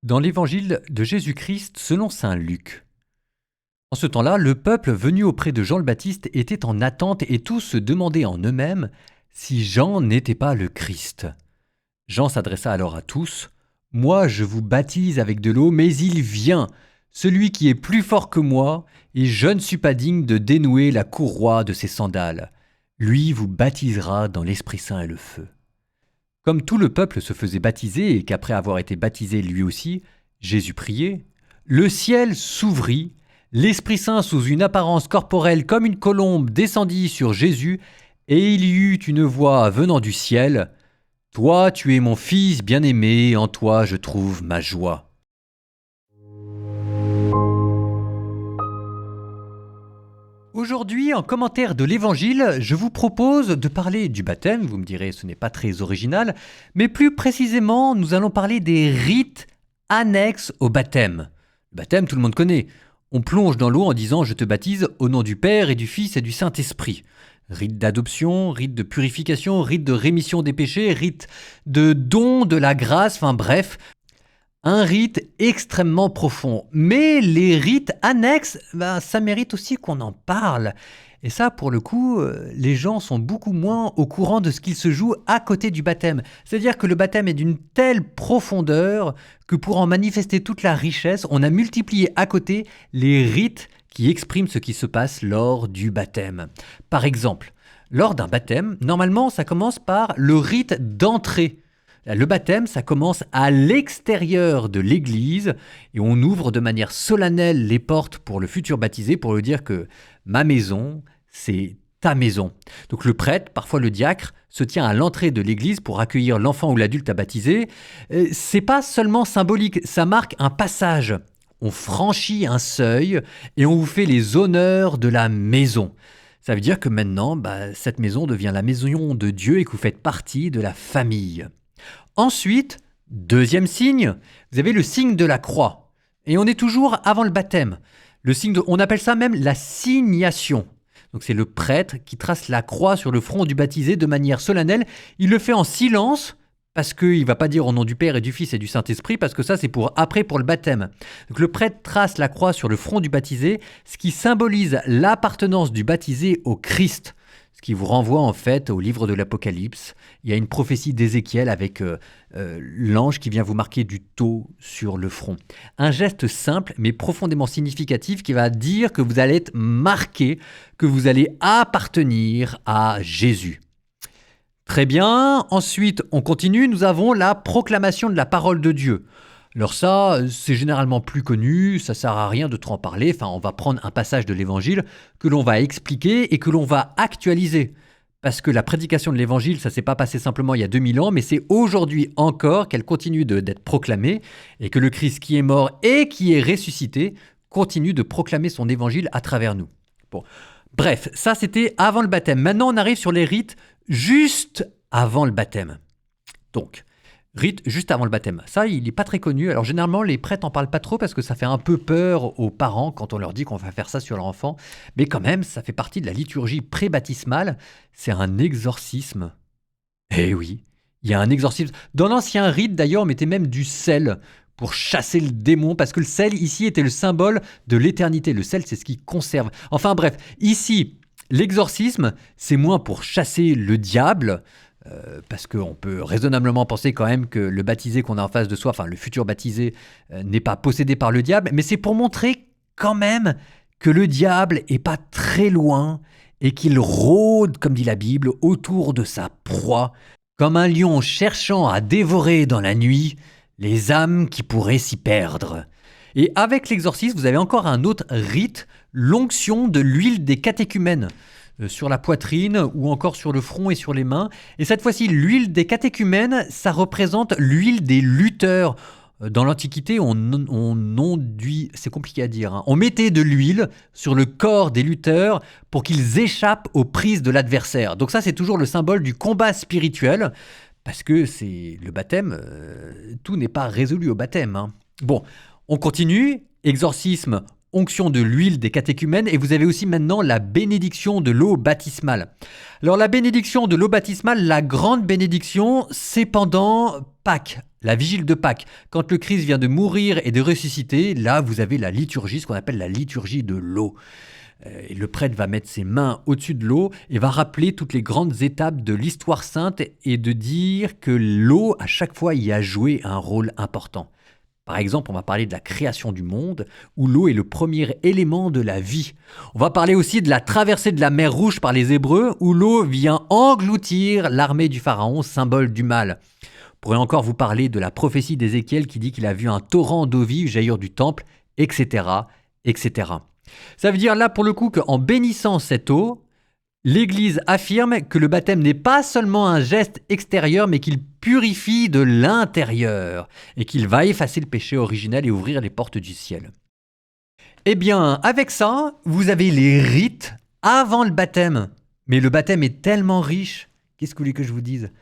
Dans l'évangile de Jésus-Christ selon saint Luc. En ce temps-là, le peuple venu auprès de Jean le Baptiste était en attente et tous se demandaient en eux-mêmes si Jean n'était pas le Christ. Jean s'adressa alors à tous. « Moi, je vous baptise avec de l'eau, mais il vient, celui qui est plus fort que moi, et je ne suis pas digne de dénouer la courroie de ses sandales. Lui vous baptisera dans l'Esprit Saint et le feu. » Comme tout le peuple se faisait baptiser et qu'après avoir été baptisé lui aussi, Jésus priait, le ciel s'ouvrit, l'Esprit Saint sous une apparence corporelle comme une colombe descendit sur Jésus, et il y eut une voix venant du ciel, « Toi, tu es mon Fils bien-aimé, en toi je trouve ma joie. » Aujourd'hui, en commentaire de l'Évangile, je vous propose de parler du baptême. Vous me direz, ce n'est pas très original, mais plus précisément, nous allons parler des rites annexes au baptême. Le baptême, tout le monde connaît. On plonge dans l'eau en disant « Je te baptise au nom du Père et du Fils et du Saint-Esprit ». Rite d'adoption, rite de purification, rite de rémission des péchés, rite de don de la grâce, enfin bref, un rite extrêmement profond. Mais les rites annexes, ça mérite aussi qu'on en parle. Et ça, pour le coup, les gens sont beaucoup moins au courant de ce qu'il se joue à côté du baptême. C'est-à-dire que le baptême est d'une telle profondeur que pour en manifester toute la richesse, on a multiplié à côté les rites qui expriment ce qui se passe lors du baptême. Par exemple, lors d'un baptême, normalement, ça commence par le rite d'entrée. Le baptême, ça commence à l'extérieur de l'église et on ouvre de manière solennelle les portes pour le futur baptisé pour lui dire que ma maison, c'est ta maison. Donc le prêtre, parfois le diacre, se tient à l'entrée de l'église pour accueillir l'enfant ou l'adulte à baptiser. C'est pas seulement symbolique, ça marque un passage. On franchit un seuil et on vous fait les honneurs de la maison. Ça veut dire que maintenant, cette maison devient la maison de Dieu et que vous faites partie de la famille. Ensuite, deuxième signe, vous avez le signe de la croix. Et on est toujours avant le baptême. On appelle ça même la signation. Donc c'est le prêtre qui trace la croix sur le front du baptisé de manière solennelle. Il le fait en silence parce qu'il ne va pas dire au nom du Père et du Fils et du Saint-Esprit parce que ça c'est pour après pour le baptême. Donc le prêtre trace la croix sur le front du baptisé, ce qui symbolise l'appartenance du baptisé au Christ. Ce qui vous renvoie en fait au livre de l'Apocalypse. Il y a une prophétie d'Ézéchiel avec l'ange qui vient vous marquer du tau sur le front. Un geste simple mais profondément significatif qui va dire que vous allez être marqué, que vous allez appartenir à Jésus. Très bien, ensuite on continue, nous avons la proclamation de la parole de Dieu. Alors ça, c'est généralement plus connu, ça sert à rien de trop en parler. Enfin, on va prendre un passage de l'Évangile que l'on va expliquer et que l'on va actualiser. Parce que la prédication de l'Évangile, ça ne s'est pas passé simplement il y a 2000 ans, mais c'est aujourd'hui encore qu'elle continue d'être proclamée et que le Christ qui est mort et qui est ressuscité continue de proclamer son Évangile à travers nous. Bon, bref, ça c'était avant le baptême. Maintenant, on arrive sur les rites juste avant le baptême. Donc, rite juste avant le baptême. Ça, il n'est pas très connu. Alors généralement, les prêtres n'en parlent pas trop parce que ça fait un peu peur aux parents quand on leur dit qu'on va faire ça sur leur enfant. Mais quand même, ça fait partie de la liturgie pré-baptismale. C'est un exorcisme. Eh oui, il y a un exorcisme. Dans l'ancien rite, d'ailleurs, on mettait même du sel pour chasser le démon parce que le sel, ici, était le symbole de l'éternité. Le sel, c'est ce qui conserve. Enfin bref, ici, l'exorcisme, c'est moins pour chasser le diable, parce qu'on peut raisonnablement penser quand même que le baptisé qu'on a en face de soi, enfin le futur baptisé, n'est pas possédé par le diable, mais c'est pour montrer quand même que le diable est pas très loin et qu'il rôde, comme dit la Bible, autour de sa proie, comme un lion cherchant à dévorer dans la nuit les âmes qui pourraient s'y perdre. Et avec l'exorcisme, vous avez encore un autre rite, l'onction de l'huile des catéchumènes. Sur la poitrine ou encore sur le front et sur les mains. Et cette fois-ci, l'huile des catéchumènes, ça représente l'huile des lutteurs. Dans l'Antiquité, c'est compliqué à dire, hein. On mettait de l'huile sur le corps des lutteurs pour qu'ils échappent aux prises de l'adversaire. Donc ça, c'est toujours le symbole du combat spirituel, parce que c'est le baptême, tout n'est pas résolu au baptême, hein. Bon, on continue, exorcisme, onction de l'huile des catéchumènes, et vous avez aussi maintenant la bénédiction de l'eau baptismale. Alors la bénédiction de l'eau baptismale, la grande bénédiction, c'est pendant Pâques, La vigile de Pâques, quand le Christ vient de mourir et de ressusciter, là vous avez la liturgie, ce qu'on appelle la liturgie de l'eau. Et le prêtre va mettre ses mains au-dessus de l'eau et va rappeler toutes les grandes étapes de l'histoire sainte et de dire que l'eau, à chaque fois, y a joué un rôle important. Par exemple, on va parler de la création du monde, où l'eau est le premier élément de la vie. On va parler aussi de la traversée de la mer Rouge par les Hébreux, où l'eau vient engloutir l'armée du Pharaon, symbole du mal. On pourrait encore vous parler de la prophétie d'Ézéchiel qui dit qu'il a vu un torrent d'eau vive jaillir du temple, etc., etc. Ça veut dire là pour le coup qu'en bénissant cette eau, l'Église affirme que le baptême n'est pas seulement un geste extérieur, mais qu'il purifie de l'intérieur et qu'il va effacer le péché originel et ouvrir les portes du ciel. Eh bien, avec ça, vous avez les rites avant le baptême. Mais le baptême est tellement riche, qu'est-ce que vous voulez que je vous dise ?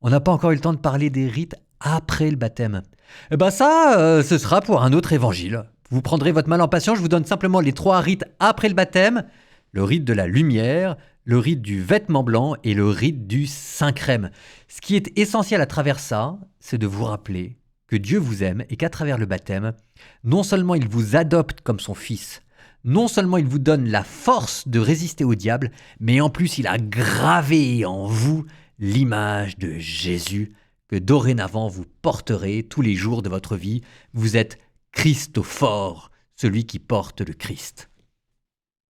On n'a pas encore eu le temps de parler des rites après le baptême. Eh bien ça, ce sera pour un autre évangile. Vous prendrez votre mal en patience, je vous donne simplement les 3 rites après le baptême. Le rite de la lumière, le rite du vêtement blanc et le rite du Saint Crème. Ce qui est essentiel à travers ça, c'est de vous rappeler que Dieu vous aime et qu'à travers le baptême, non seulement il vous adopte comme son fils, non seulement il vous donne la force de résister au diable, mais en plus il a gravé en vous l'image de Jésus que dorénavant vous porterez tous les jours de votre vie. Vous êtes Christophore, celui qui porte le Christ.